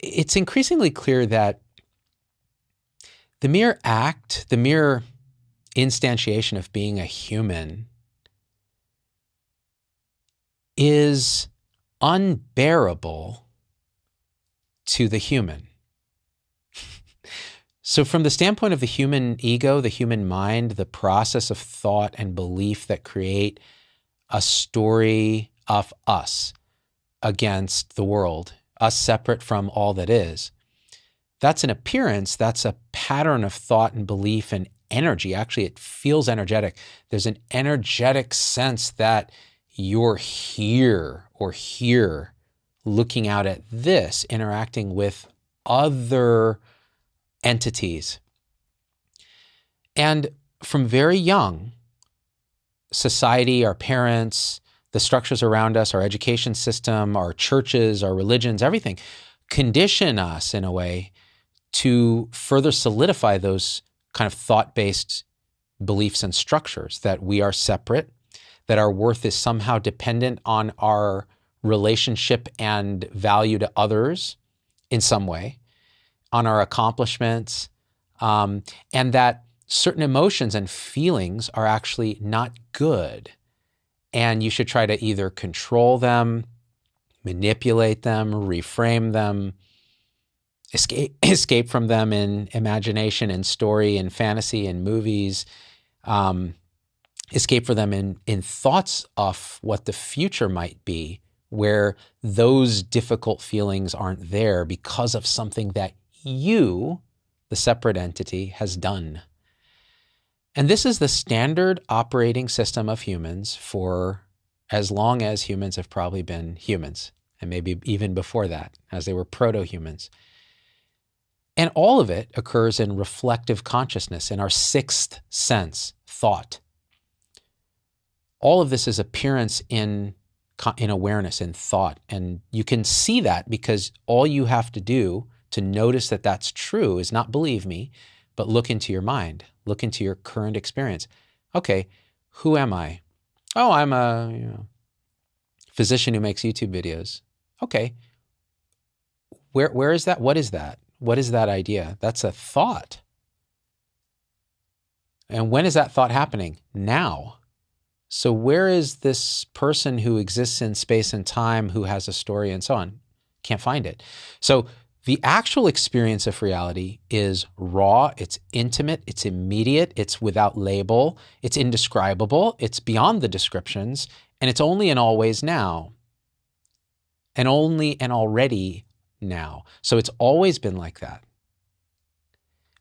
it's increasingly clear that the mere act, the mere instantiation of being a human is unbearable to the human. So from the standpoint of the human ego, the human mind, the process of thought and belief that create a story of us against the world, us separate from all that is, that's an appearance, that's a pattern of thought and belief and energy. Actually, it feels energetic. There's an energetic sense that you're here or here looking out at this, interacting with other entities. And from very young, society, our parents, the structures around us, our education system, our churches, our religions, everything condition us in a way to further solidify those kind of thought-based beliefs and structures, that we are separate, that our worth is somehow dependent on our relationship and value to others in some way, on our accomplishments, and that certain emotions and feelings are actually not good. And you should try to either control them, manipulate them, reframe them, escape from them in imagination and story and fantasy and movies, escape from them in thoughts of what the future might be, where those difficult feelings aren't there because of something that you, the separate entity, has done. And this is the standard operating system of humans for as long as humans have probably been humans, and maybe even before that, as they were proto-humans. And all of it occurs in reflective consciousness, in our sixth sense, thought. All of this is appearance in awareness, in thought. And you can see that because all you have to do to notice that that's true is not believe me, but look into your mind, look into your current experience. Okay, who am I? Oh, I'm a physician who makes YouTube videos. Okay, where is that? What is that? What is that idea? That's a thought. And when is that thought happening? Now. So where is this person who exists in space and time, who has a story and so on? Can't find it. So the actual experience of reality is raw, it's intimate, it's immediate, it's without label, it's indescribable, it's beyond the descriptions, and it's only and always now. And only and already now. So it's always been like that.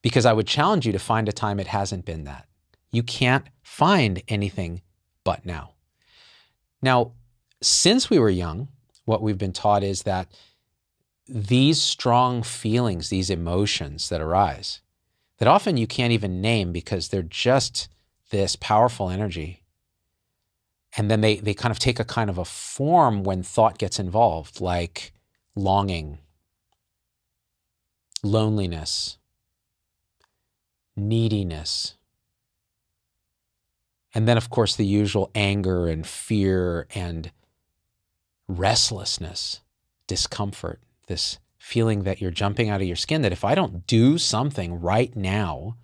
Because I would challenge you to find a time it hasn't been that. You can't find anything but now. Now, since we were young, what we've been taught is that these strong feelings, these emotions that arise, that often you can't even name because they're just this powerful energy. And then they kind of take a kind of a form when thought gets involved, like longing, loneliness, neediness. And then, of course, the usual anger and fear and restlessness, discomfort, this feeling that you're jumping out of your skin, that if I don't do something right now,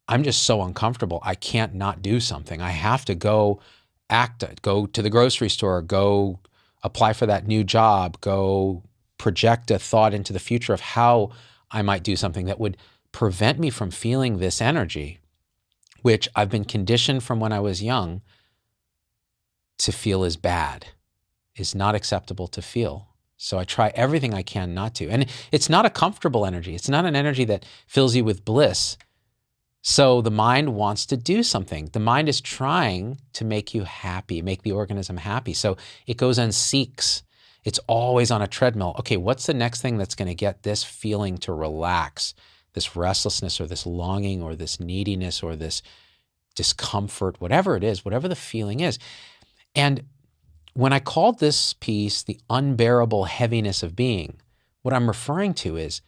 I'm just so uncomfortable. I can't not do something. I have to go act it, go to the grocery store, go apply for that new job, go project a thought into the future of how I might do something that would prevent me from feeling this energy, which I've been conditioned from when I was young to feel is bad, is not acceptable to feel. So I try everything I can not to. And it's not a comfortable energy. It's not an energy that fills you with bliss. So the mind wants to do something. The mind is trying to make you happy, make the organism happy. So it goes and seeks. It's always on a treadmill. Okay, what's the next thing that's going to get this feeling to relax, this restlessness or this longing or this neediness or this discomfort, whatever it is, whatever the feeling is. And when I called this piece the unbearable heaviness of being, what I'm referring to is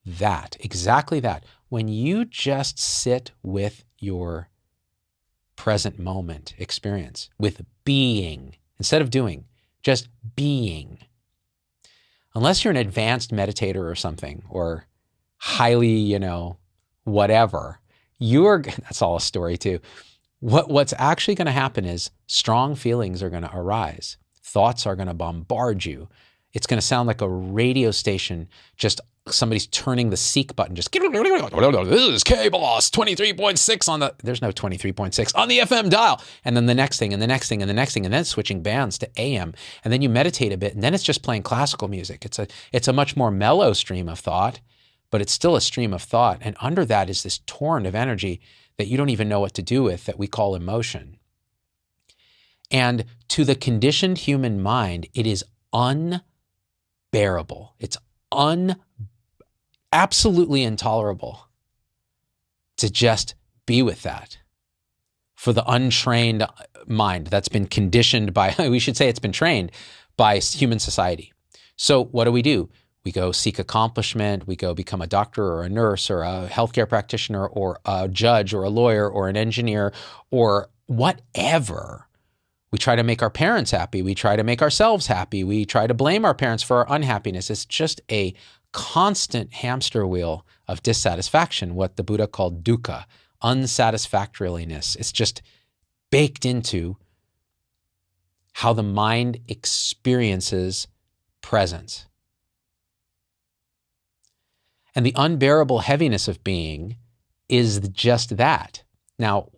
that, exactly that. When you just sit with your present moment experience, with being, instead of doing, just being. unless you're an advanced meditator or something, or highly, whatever, that's all a story too. What's actually going to happen is strong feelings are going to arise. Thoughts are going to bombard you. It's going to sound like a radio station, just somebody's turning the seek button, just, this is K-Boss 23.6 on the, there's no 23.6 on the FM dial. And then the next thing, and the next thing, and the next thing, and then switching bands to AM. And then you meditate a bit, and then it's just playing classical music. It's a much more mellow stream of thought, but it's still a stream of thought. And under that is this torrent of energy that you don't even know what to do with, that we call emotion. And to the conditioned human mind, it is unbearable. It's absolutely intolerable to just be with that. For the untrained mind that's been conditioned by, we should say it's been trained by human society. So what do? We go seek accomplishment, we go become a doctor or a nurse or a healthcare practitioner or a judge or a lawyer or an engineer or whatever. We try to make our parents happy. We try to make ourselves happy. We try to blame our parents for our unhappiness. It's just a constant hamster wheel of dissatisfaction, what the Buddha called dukkha, unsatisfactoriness. It's just baked into how the mind experiences presence. And the unbearable heaviness of being is just that. Now,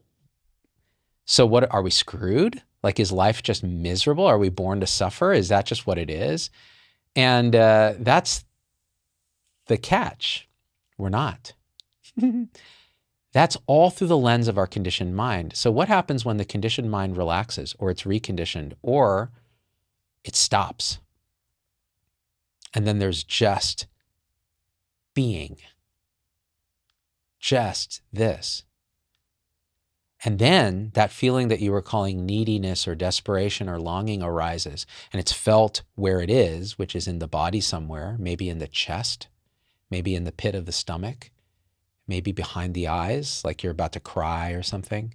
so what, are we screwed? Like, is life just miserable? Are we born to suffer? Is that just what it is? And that's the catch. We're not. That's all through the lens of our conditioned mind. So what happens when the conditioned mind relaxes, or it's reconditioned, or it stops? And then there's just being. Just this. And then that feeling that you were calling neediness or desperation or longing arises, and it's felt where it is, which is in the body somewhere, maybe in the chest, maybe in the pit of the stomach, maybe behind the eyes, like you're about to cry or something.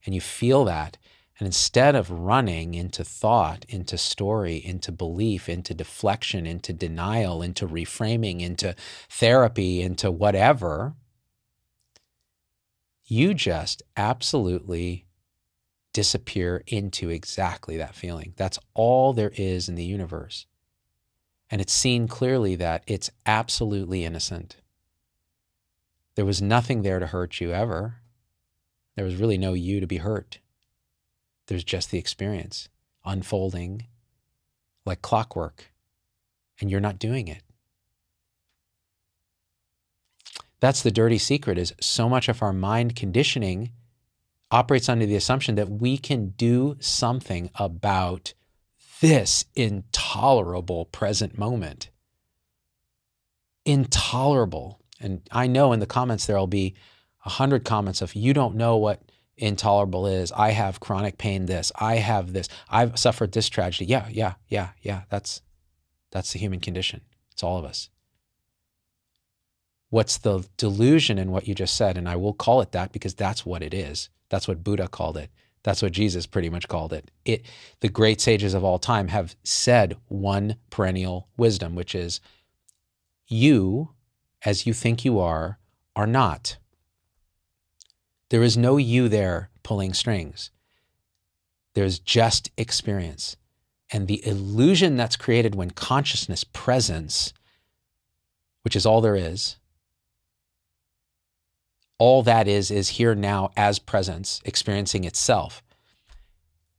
And you feel that. And instead of running into thought, into story, into belief, into deflection, into denial, into reframing, into therapy, into whatever, you just absolutely disappear into exactly that feeling. That's all there is in the universe. And it's seen clearly that it's absolutely innocent. There was nothing there to hurt you ever. There was really no you to be hurt. There's just the experience unfolding like clockwork, and you're not doing it. That's the dirty secret, is so much of our mind conditioning operates under the assumption that we can do something about this intolerable present moment. Intolerable. And I know in the comments there'll be 100 comments of, you don't know what intolerable is. I have chronic pain this. I have this. I've suffered this tragedy. Yeah. That's the human condition. It's all of us. What's the delusion in what you just said? And I will call it that because that's what it is. That's what Buddha called it. That's what Jesus pretty much called it. The great sages of all time have said one perennial wisdom, which is, you, as you think you are not. There is no you there pulling strings. There's just experience. And the illusion that's created when consciousness presence, which is all there is, all that is here now as presence, experiencing itself.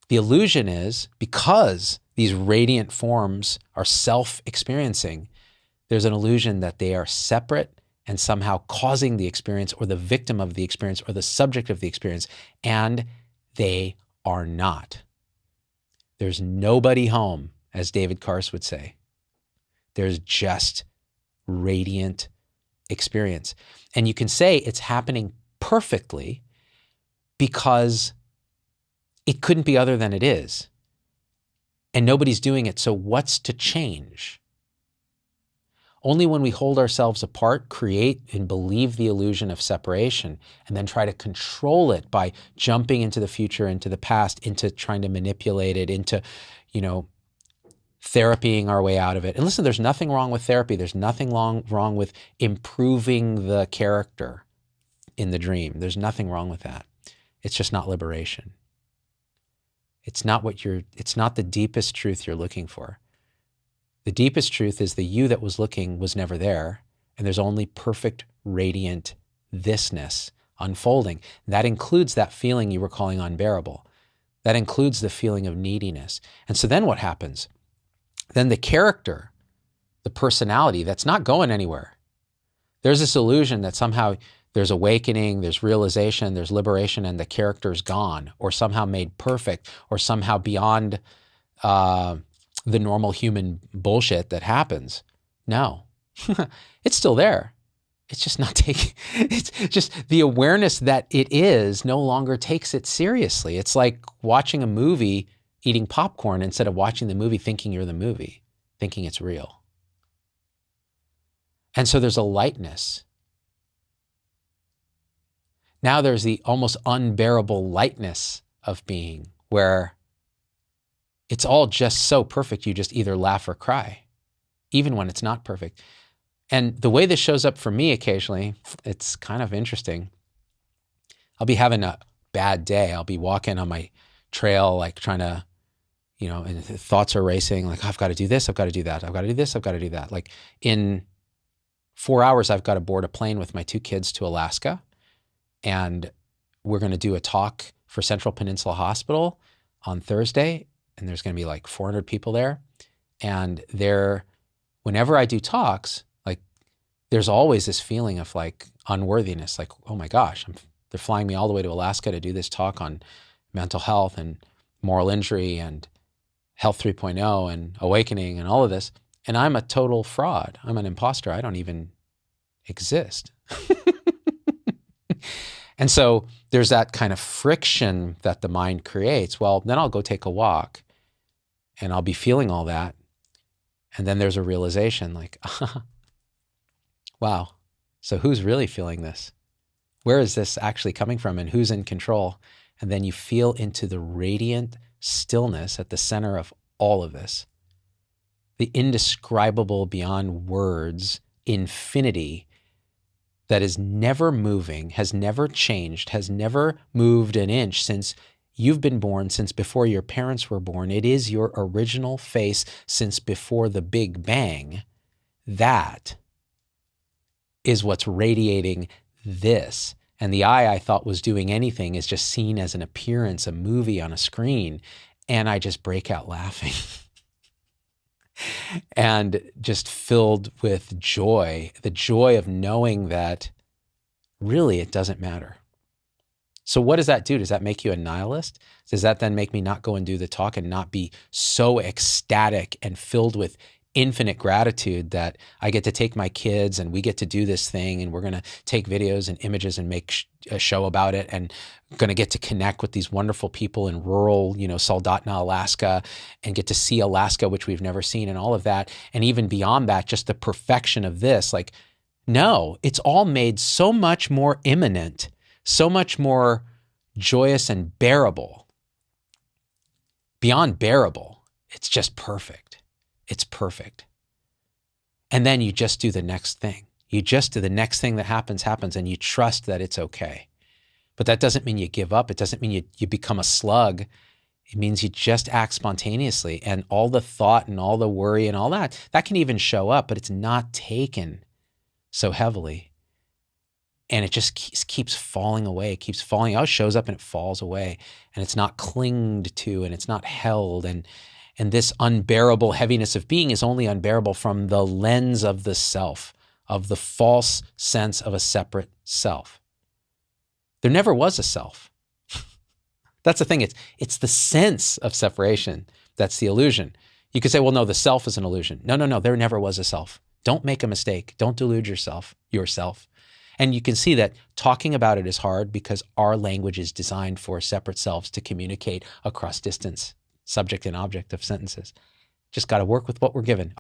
The illusion is, because these radiant forms are self-experiencing, there's an illusion that they are separate and somehow causing the experience, or the victim of the experience, or the subject of the experience, and they are not. There's nobody home, as David Kars would say. There's just radiant experience. And you can say it's happening perfectly because it couldn't be other than it is. And nobody's doing it, so what's to change? Only when we hold ourselves apart, create and believe the illusion of separation, and then try to control it by jumping into the future, into the past, into trying to manipulate it, into, therapying our way out of it. And listen, there's nothing wrong with therapy. There's nothing wrong with improving the character in the dream. There's nothing wrong with that. It's just not liberation. It's not the deepest truth you're looking for. The deepest truth is the you that was looking was never there, and there's only perfect, radiant thisness unfolding. That includes that feeling you were calling unbearable. That includes the feeling of neediness. And so then what happens? Then the character, the personality, that's not going anywhere. There's this illusion that somehow there's awakening, there's realization, there's liberation, and the character's gone, or somehow made perfect, or somehow beyond the normal human bullshit that happens. No, it's still there. It's just not taking, it's just the awareness that it is no longer takes it seriously. It's like watching a movie, eating popcorn instead of watching the movie thinking you're the movie, thinking it's real. And so there's a lightness. Now there's the almost unbearable lightness of being where it's all just so perfect you just either laugh or cry, even when it's not perfect. And the way this shows up for me occasionally, it's kind of interesting. I'll be having a bad day. I'll be walking on my trail, like trying to, and the thoughts are racing, like, I've got to do this, I've got to do that, I've got to do this, I've got to do that. Like in 4 hours, I've got to board a plane with my 2 kids to Alaska. And we're going to do a talk for Central Peninsula Hospital on Thursday. And there's going to be like 400 people there. And whenever I do talks, like there's always this feeling of like unworthiness, like, oh my gosh, they're flying me all the way to Alaska to do this talk on mental health and moral injury and health 3.0 and awakening and all of this. And I'm a total fraud. I'm an imposter. I don't even exist. And so there's that kind of friction that the mind creates. Well, then I'll go take a walk and I'll be feeling all that. And then there's a realization like, wow, so who's really feeling this? Where is this actually coming from and who's in control? And then you feel into the radiant stillness at the center of all of this, the indescribable beyond words infinity that is never moving, has never changed, has never moved an inch since you've been born, since before your parents were born. It is your original face since before the Big Bang. That is what's radiating this. And the I thought was doing anything is just seen as an appearance, a movie on a screen. And I just break out laughing. And just filled with joy, the joy of knowing that really it doesn't matter. So what does that do? Does that make you a nihilist? Does that then make me not go and do the talk and not be so ecstatic and filled with infinite gratitude that I get to take my kids and we get to do this thing and we're going to take videos and images and make a show about it and going to get to connect with these wonderful people in rural, Soldotna, Alaska, and get to see Alaska, which we've never seen, and all of that. And even beyond that, just the perfection of this, like, no, it's all made so much more imminent, so much more joyous and bearable. Beyond bearable, it's just perfect. It's perfect. And then you just do the next thing. You just do the next thing that happens, and you trust that it's okay. But that doesn't mean you give up. It doesn't mean you become a slug. It means you just act spontaneously. And all the thought and all the worry and all that can even show up, but it's not taken so heavily. And it just keeps falling away. It keeps falling out, shows up and it falls away. And it's not clinged to and it's not held. And this unbearable heaviness of being is only unbearable from the lens of the self, of the false sense of a separate self. There never was a self. That's the thing. It's the sense of separation that's the illusion. You could say, well, no, the self is an illusion. No, there never was a self. Don't make a mistake. Don't delude yourself. And you can see that talking about it is hard because our language is designed for separate selves to communicate across distance, subject and object of sentences. Just got to work with what we're given.